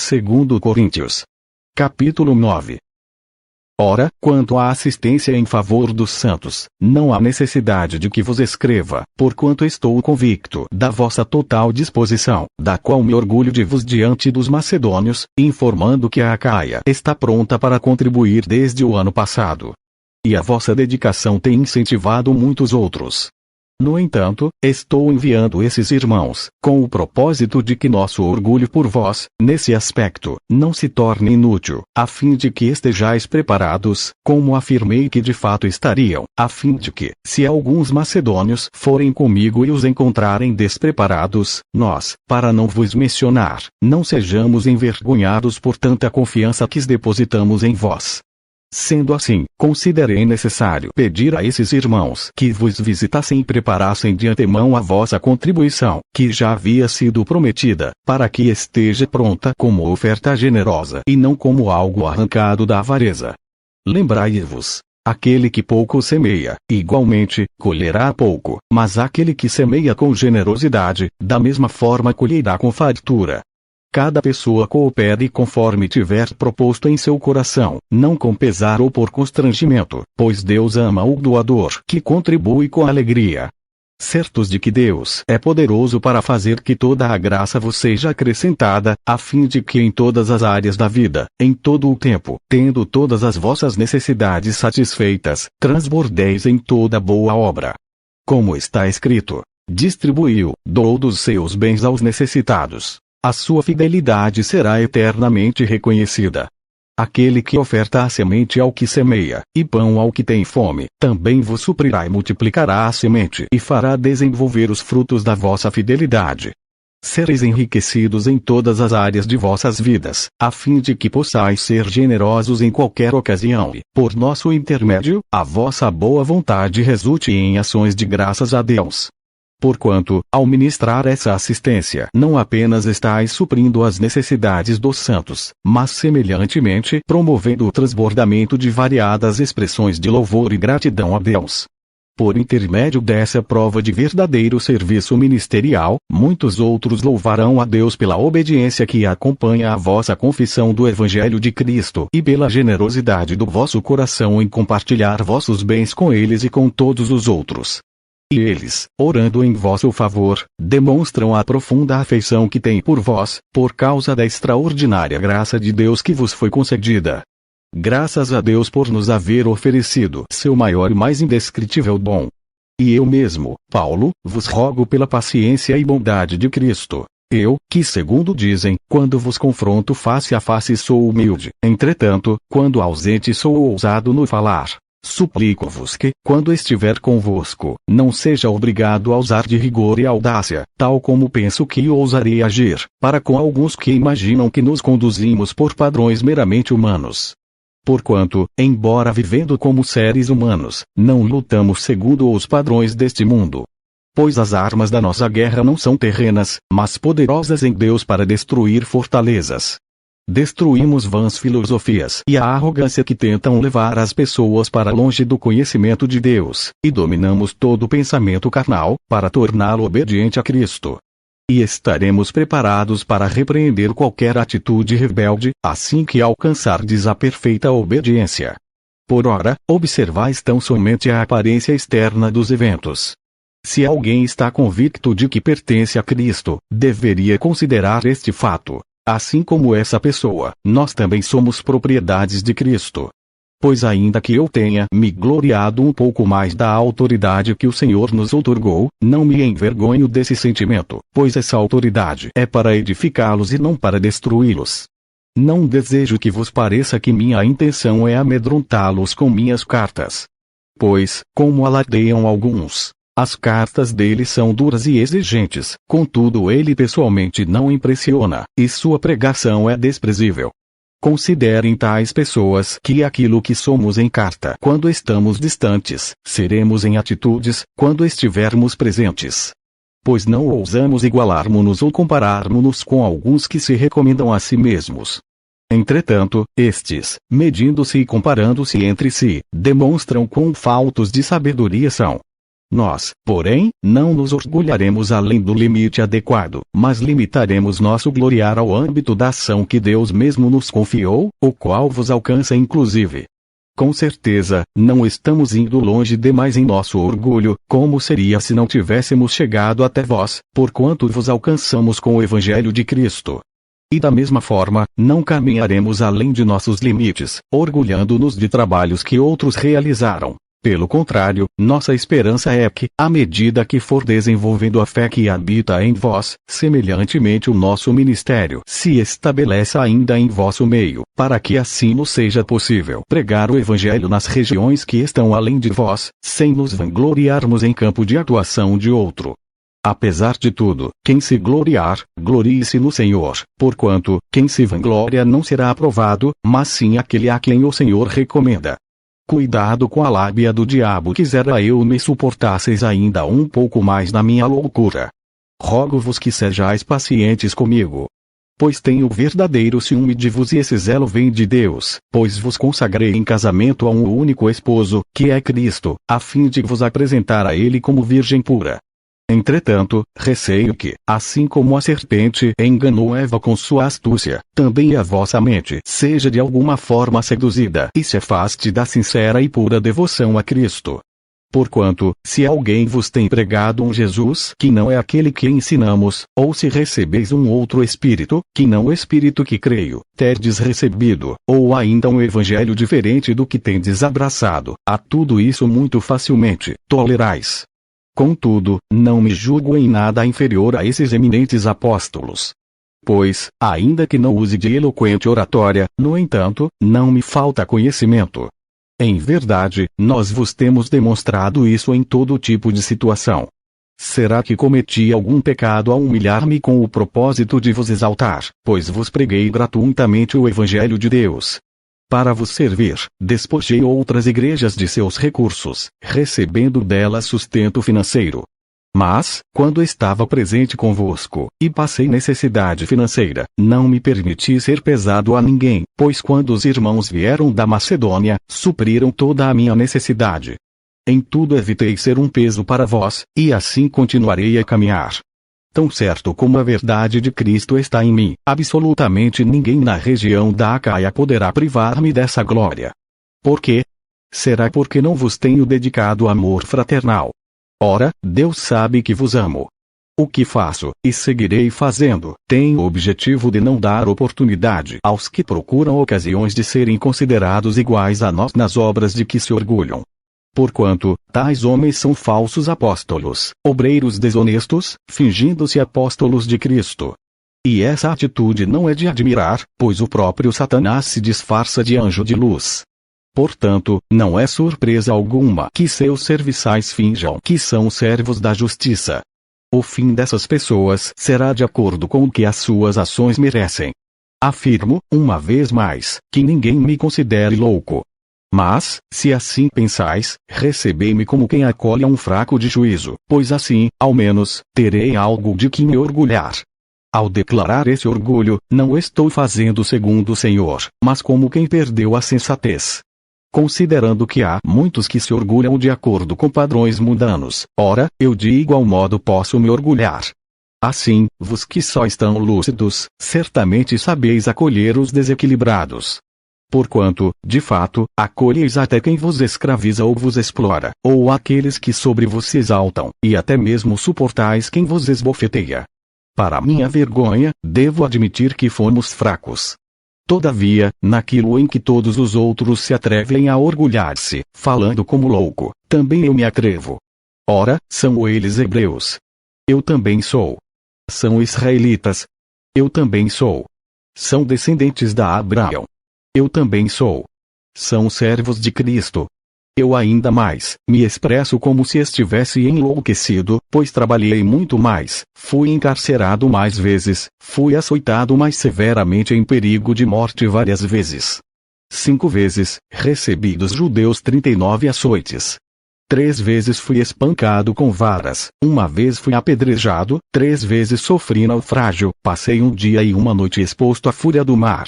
2 Coríntios. Capítulo 9. Ora, quanto à assistência em favor dos santos, não há necessidade de que vos escreva, porquanto estou convicto da vossa total disposição, da qual me orgulho de vos diante dos macedônios, informando que a Acaia está pronta para contribuir desde o ano passado. E a vossa dedicação tem incentivado muitos outros. No entanto, estou enviando esses irmãos, com o propósito de que nosso orgulho por vós, nesse aspecto, não se torne inútil, a fim de que estejais preparados, como afirmei que de fato estariam, a fim de que, se alguns macedônios forem comigo e os encontrarem despreparados, nós, para não vos mencionar, não sejamos envergonhados por tanta confiança que depositamos em vós. Sendo assim, considerei necessário pedir a esses irmãos que vos visitassem e preparassem de antemão a vossa contribuição, que já havia sido prometida, para que esteja pronta como oferta generosa e não como algo arrancado da avareza. Lembrai-vos: aquele que pouco semeia, igualmente, colherá pouco, mas aquele que semeia com generosidade, da mesma forma colherá com fartura. Cada pessoa coopere conforme tiver proposto em seu coração, não com pesar ou por constrangimento, pois Deus ama o doador que contribui com alegria. Certos de que Deus é poderoso para fazer que toda a graça vos seja acrescentada, a fim de que em todas as áreas da vida, em todo o tempo, tendo todas as vossas necessidades satisfeitas, transbordeis em toda boa obra. Como está escrito: distribuiu, doou dos seus bens aos necessitados. A sua fidelidade será eternamente reconhecida. Aquele que oferta a semente ao que semeia, e pão ao que tem fome, também vos suprirá e multiplicará a semente e fará desenvolver os frutos da vossa fidelidade. Sereis enriquecidos em todas as áreas de vossas vidas, a fim de que possais ser generosos em qualquer ocasião e, por nosso intermédio, a vossa boa vontade resulte em ações de graças a Deus. Porquanto, ao ministrar essa assistência, não apenas estáis suprindo as necessidades dos santos, mas semelhantemente promovendo o transbordamento de variadas expressões de louvor e gratidão a Deus. Por intermédio dessa prova de verdadeiro serviço ministerial, muitos outros louvarão a Deus pela obediência que acompanha a vossa confissão do Evangelho de Cristo e pela generosidade do vosso coração em compartilhar vossos bens com eles e com todos os outros. E eles, orando em vosso favor, demonstram a profunda afeição que têm por vós, por causa da extraordinária graça de Deus que vos foi concedida. Graças a Deus por nos haver oferecido seu maior e mais indescritível dom. E eu mesmo, Paulo, vos rogo pela paciência e bondade de Cristo. Eu, que segundo dizem, quando vos confronto face a face sou humilde, entretanto, quando ausente sou ousado no falar. Suplico-vos que, quando estiver convosco, não seja obrigado a usar de rigor e audácia, tal como penso que ousarei agir, para com alguns que imaginam que nos conduzimos por padrões meramente humanos. Porquanto, embora vivendo como seres humanos, não lutamos segundo os padrões deste mundo. Pois as armas da nossa guerra não são terrenas, mas poderosas em Deus para destruir fortalezas. Destruímos vãs filosofias e a arrogância que tentam levar as pessoas para longe do conhecimento de Deus, e dominamos todo pensamento carnal, para torná-lo obediente a Cristo. E estaremos preparados para repreender qualquer atitude rebelde, assim que alcançardes a perfeita obediência. Por ora, observais tão somente a aparência externa dos eventos. Se alguém está convicto de que pertence a Cristo, deveria considerar este fato. Assim como essa pessoa, nós também somos propriedades de Cristo. Pois ainda que eu tenha me gloriado um pouco mais da autoridade que o Senhor nos outorgou, não me envergonho desse sentimento, pois essa autoridade é para edificá-los e não para destruí-los. Não desejo que vos pareça que minha intenção é amedrontá-los com minhas cartas. Pois, como alardeiam alguns, as cartas dele são duras e exigentes, contudo ele pessoalmente não impressiona, e sua pregação é desprezível. Considerem tais pessoas que aquilo que somos em carta quando estamos distantes, seremos em atitudes, quando estivermos presentes. Pois não ousamos igualarmos-nos ou compararmos-nos com alguns que se recomendam a si mesmos. Entretanto, estes, medindo-se e comparando-se entre si, demonstram quão faltos de sabedoria são. Nós, porém, não nos orgulharemos além do limite adequado, mas limitaremos nosso gloriar ao âmbito da ação que Deus mesmo nos confiou, o qual vos alcança inclusive. Com certeza, não estamos indo longe demais em nosso orgulho, como seria se não tivéssemos chegado até vós, porquanto vos alcançamos com o Evangelho de Cristo. E da mesma forma, não caminharemos além de nossos limites, orgulhando-nos de trabalhos que outros realizaram. Pelo contrário, nossa esperança é que, à medida que for desenvolvendo a fé que habita em vós, semelhantemente o nosso ministério se estabeleça ainda em vosso meio, para que assim nos seja possível pregar o Evangelho nas regiões que estão além de vós, sem nos vangloriarmos em campo de atuação de outro. Apesar de tudo, quem se gloriar, glorie-se no Senhor, porquanto, quem se vangloria não será aprovado, mas sim aquele a quem o Senhor recomenda. Cuidado com a lábia do diabo, quisera eu me suportasseis ainda um pouco mais na minha loucura. Rogo-vos que sejais pacientes comigo. Pois tenho verdadeiro ciúme de vos e esse zelo vem de Deus, pois vos consagrei em casamento a um único esposo, que é Cristo, a fim de vos apresentar a ele como virgem pura. Entretanto, receio que, assim como a serpente enganou Eva com sua astúcia, também a vossa mente seja de alguma forma seduzida e se afaste da sincera e pura devoção a Cristo. Porquanto, se alguém vos tem pregado um Jesus que não é aquele que ensinamos, ou se recebeis um outro Espírito, que não o Espírito que creio, terdes recebido, ou ainda um Evangelho diferente do que tendes abraçado, a tudo isso muito facilmente tolerais. Contudo, não me julgo em nada inferior a esses eminentes apóstolos. Pois, ainda que não use de eloquente oratória, no entanto, não me falta conhecimento. Em verdade, nós vos temos demonstrado isso em todo tipo de situação. Será que cometi algum pecado ao humilhar-me com o propósito de vos exaltar, pois vos preguei gratuitamente o Evangelho de Deus? Para vos servir, despojei outras igrejas de seus recursos, recebendo delas sustento financeiro. Mas, quando estava presente convosco, e passei necessidade financeira, não me permiti ser pesado a ninguém, pois quando os irmãos vieram da Macedônia, supriram toda a minha necessidade. Em tudo evitei ser um peso para vós, e assim continuarei a caminhar. Tão certo como a verdade de Cristo está em mim, absolutamente ninguém na região da Acaia poderá privar-me dessa glória. Por quê? Será porque não vos tenho dedicado amor fraternal? Ora, Deus sabe que vos amo. O que faço, e seguirei fazendo, tem o objetivo de não dar oportunidade aos que procuram ocasiões de serem considerados iguais a nós nas obras de que se orgulham. Porquanto, tais homens são falsos apóstolos, obreiros desonestos, fingindo-se apóstolos de Cristo. E essa atitude não é de admirar, pois o próprio Satanás se disfarça de anjo de luz. Portanto, não é surpresa alguma que seus serviçais finjam que são servos da justiça. O fim dessas pessoas será de acordo com o que as suas ações merecem. Afirmo, uma vez mais, que ninguém me considere louco. Mas, se assim pensais, recebei-me como quem acolhe a um fraco de juízo, pois assim, ao menos, terei algo de que me orgulhar. Ao declarar esse orgulho, não estou fazendo segundo o Senhor, mas como quem perdeu a sensatez. Considerando que há muitos que se orgulham de acordo com padrões mundanos, ora, eu de igual modo posso me orgulhar. Assim, vos que só estão lúcidos, certamente sabeis acolher os desequilibrados. Porquanto, de fato, acolheis até quem vos escraviza ou vos explora, ou aqueles que sobre vos se exaltam, e até mesmo suportais quem vos esbofeteia. Para minha vergonha, devo admitir que fomos fracos. Todavia, naquilo em que todos os outros se atrevem a orgulhar-se, falando como louco, também eu me atrevo. Ora, são eles hebreus. Eu também sou. São israelitas. Eu também sou. São descendentes da Abraão. Eu também sou. São servos de Cristo. Eu ainda mais, me expresso como se estivesse enlouquecido, pois trabalhei muito mais, fui encarcerado mais vezes, fui açoitado mais severamente em perigo de morte várias vezes. 5 vezes, recebi dos judeus 39 açoites. 3 vezes fui espancado com varas, 1 vez fui apedrejado, 3 vezes sofri naufrágio, passei um dia e uma noite exposto à fúria do mar.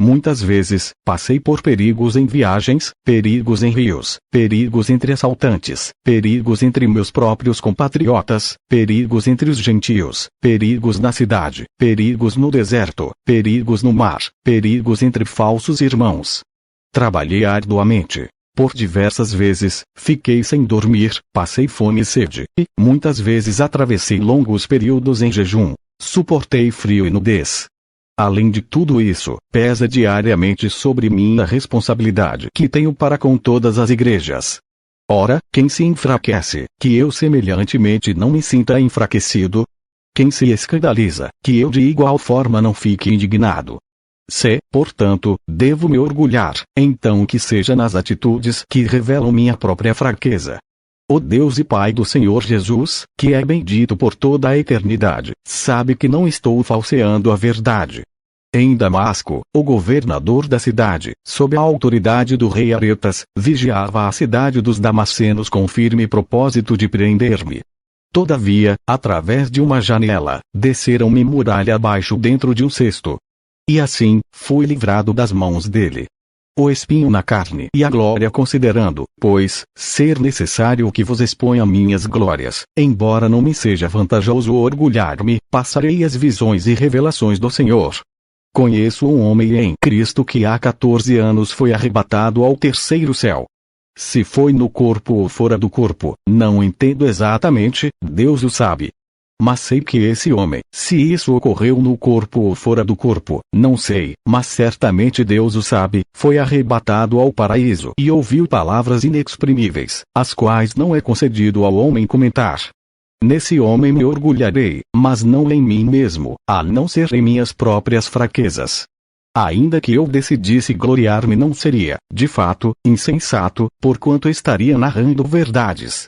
muitas vezes, passei por perigos em viagens, perigos em rios, perigos entre assaltantes, perigos entre meus próprios compatriotas, perigos entre os gentios, perigos na cidade, perigos no deserto, perigos no mar, perigos entre falsos irmãos. Trabalhei arduamente. Por diversas vezes, fiquei sem dormir, passei fome e sede, e, muitas vezes atravessei longos períodos em jejum. Suportei frio e nudez. Além de tudo isso, pesa diariamente sobre mim a responsabilidade que tenho para com todas as igrejas. Ora, quem se enfraquece, que eu semelhantemente não me sinta enfraquecido? Quem se escandaliza, que eu de igual forma não fique indignado? Se, portanto, devo me orgulhar, então que seja nas atitudes que revelam minha própria fraqueza. O Deus e Pai do Senhor Jesus, que é bendito por toda a eternidade, sabe que não estou falseando a verdade. Em Damasco, o governador da cidade, sob a autoridade do rei Aretas, vigiava a cidade dos damascenos com firme propósito de prender-me. Todavia, através de uma janela, desceram-me muralha abaixo dentro de um cesto. E assim, fui livrado das mãos dele. O espinho na carne e a glória considerando, pois, ser necessário que vos exponha minhas glórias, embora não me seja vantajoso orgulhar-me, passarei as visões e revelações do Senhor. Conheço um homem em Cristo que há 14 anos foi arrebatado ao terceiro céu. Se foi no corpo ou fora do corpo, não entendo exatamente, Deus o sabe. Mas sei que esse homem, se isso ocorreu no corpo ou fora do corpo, não sei, mas certamente Deus o sabe, foi arrebatado ao paraíso e ouviu palavras inexprimíveis, as quais não é concedido ao homem comentar. Nesse homem me orgulharei, mas não em mim mesmo, a não ser em minhas próprias fraquezas. Ainda que eu decidisse gloriar-me, não seria, de fato, insensato, porquanto estaria narrando verdades.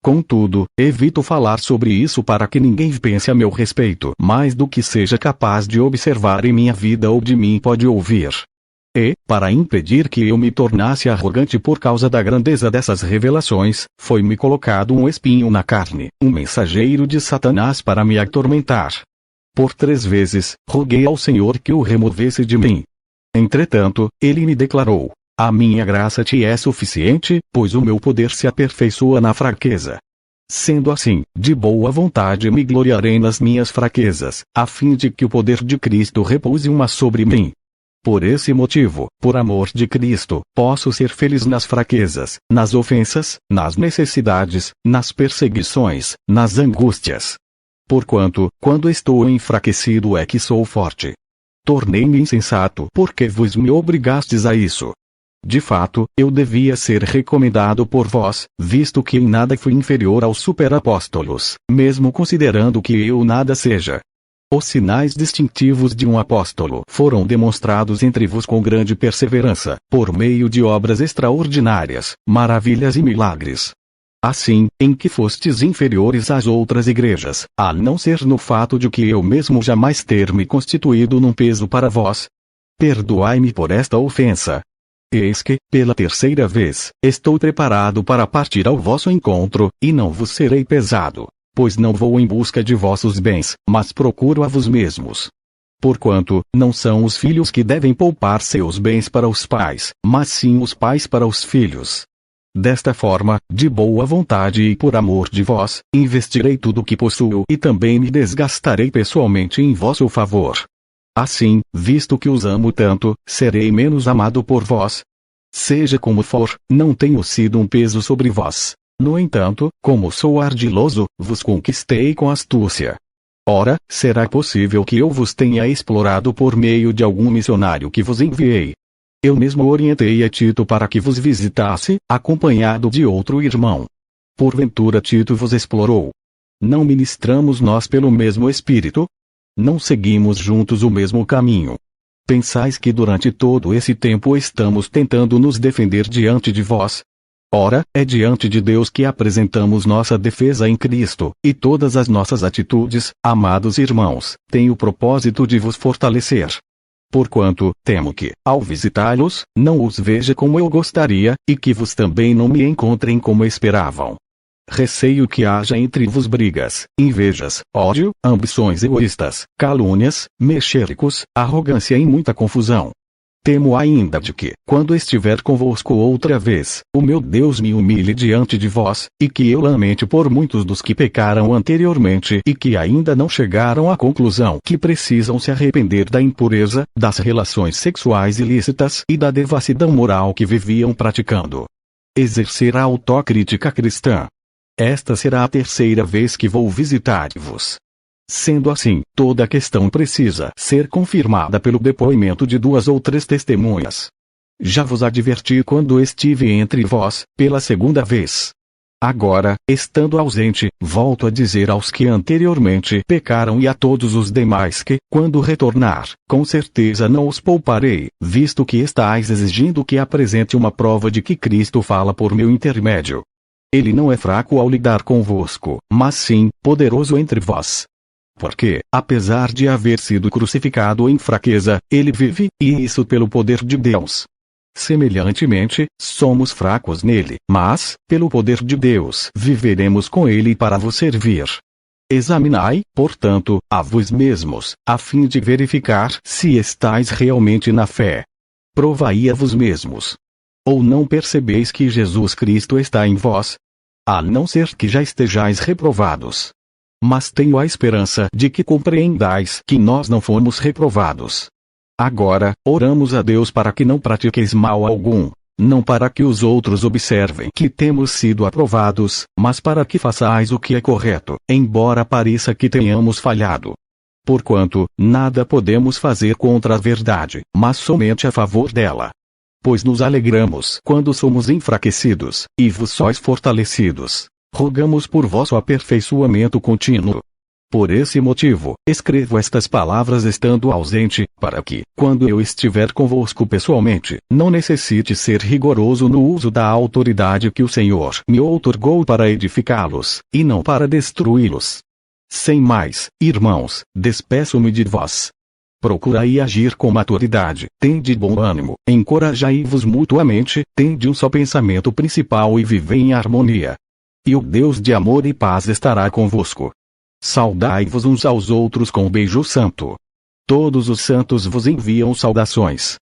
Contudo, evito falar sobre isso para que ninguém pense a meu respeito mais do que seja capaz de observar em minha vida ou de mim pode ouvir. E, para impedir que eu me tornasse arrogante por causa da grandeza dessas revelações, foi-me colocado um espinho na carne, um mensageiro de Satanás para me atormentar. Por 3 vezes, roguei ao Senhor que o removesse de mim. Entretanto, ele me declarou: a minha graça te é suficiente, pois o meu poder se aperfeiçoa na fraqueza. Sendo assim, de boa vontade me gloriarei nas minhas fraquezas, a fim de que o poder de Cristo repouse sobre mim. Por esse motivo, por amor de Cristo, posso ser feliz nas fraquezas, nas ofensas, nas necessidades, nas perseguições, nas angústias. Porquanto, quando estou enfraquecido é que sou forte. Tornei-me insensato porque vos me obrigastes a isso. De fato, eu devia ser recomendado por vós, visto que em nada fui inferior aos superapóstolos, mesmo considerando que eu nada seja. Os sinais distintivos de um apóstolo foram demonstrados entre vos com grande perseverança, por meio de obras extraordinárias, maravilhas e milagres. Assim, em que fostes inferiores às outras igrejas, a não ser no fato de que eu mesmo jamais ter me constituído num peso para vós. Perdoai-me por esta ofensa. Eis que, pela 3ª vez, estou preparado para partir ao vosso encontro, e não vos serei pesado, pois não vou em busca de vossos bens, mas procuro a vos mesmos. Porquanto, não são os filhos que devem poupar seus bens para os pais, mas sim os pais para os filhos. Desta forma, de boa vontade e por amor de vós, investirei tudo o que possuo e também me desgastarei pessoalmente em vosso favor. Assim, visto que os amo tanto, serei menos amado por vós. Seja como for, não tenho sido um peso sobre vós. No entanto, como sou ardiloso, vos conquistei com astúcia. Ora, será possível que eu vos tenha explorado por meio de algum missionário que vos enviei? Eu mesmo orientei a Tito para que vos visitasse, acompanhado de outro irmão. Porventura Tito vos explorou? Não ministramos nós pelo mesmo Espírito? Não seguimos juntos o mesmo caminho? Pensais que durante todo esse tempo estamos tentando nos defender diante de vós? Ora, é diante de Deus que apresentamos nossa defesa em Cristo, e todas as nossas atitudes, amados irmãos, têm o propósito de vos fortalecer. Porquanto, temo que, ao visitá-los, não os veja como eu gostaria, e que vos também não me encontrem como esperavam. Receio que haja entre vos brigas, invejas, ódio, ambições egoístas, calúnias, mexéricos, arrogância e muita confusão. Temo ainda de que, quando estiver convosco outra vez, o meu Deus me humilhe diante de vós, e que eu lamente por muitos dos que pecaram anteriormente e que ainda não chegaram à conclusão que precisam se arrepender da impureza, das relações sexuais ilícitas e da devassidão moral que viviam praticando. Exercer a autocrítica cristã. Esta será a terceira vez que vou visitar-vos. Sendo assim, toda a questão precisa ser confirmada pelo depoimento de 2 ou 3 testemunhas. Já vos adverti quando estive entre vós, pela segunda vez. Agora, estando ausente, volto a dizer aos que anteriormente pecaram e a todos os demais que, quando retornar, com certeza não os pouparei, visto que estáis exigindo que apresente uma prova de que Cristo fala por meu intermédio. Ele não é fraco ao lidar convosco, mas sim, poderoso entre vós. Porque, apesar de haver sido crucificado em fraqueza, ele vive, e isso pelo poder de Deus. Semelhantemente, somos fracos nele, mas, pelo poder de Deus, viveremos com ele para vos servir. Examinai, portanto, a vós mesmos, a fim de verificar se estáis realmente na fé. Provai a vós mesmos. Ou não percebeis que Jesus Cristo está em vós? A não ser que já estejais reprovados. Mas tenho a esperança de que compreendais que nós não fomos reprovados. Agora, oramos a Deus para que não pratiqueis mal algum, não para que os outros observem que temos sido aprovados, mas para que façais o que é correto, embora pareça que tenhamos falhado. Porquanto, nada podemos fazer contra a verdade, mas somente a favor dela. Pois nos alegramos quando somos enfraquecidos, e vos sois fortalecidos. Rogamos por vosso aperfeiçoamento contínuo. Por esse motivo, escrevo estas palavras estando ausente, para que, quando eu estiver convosco pessoalmente, não necessite ser rigoroso no uso da autoridade que o Senhor me outorgou para edificá-los, e não para destruí-los. Sem mais, irmãos, despeço-me de vós. Procurai agir com maturidade, tende bom ânimo, encorajai-vos mutuamente, tende um só pensamento principal e vivei em harmonia. E o Deus de amor e paz estará convosco. Saudai-vos uns aos outros com um beijo santo. Todos os santos vos enviam saudações.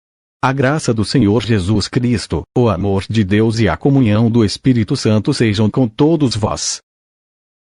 A graça do Senhor Jesus Cristo, o amor de Deus e a comunhão do Espírito Santo sejam com todos vós.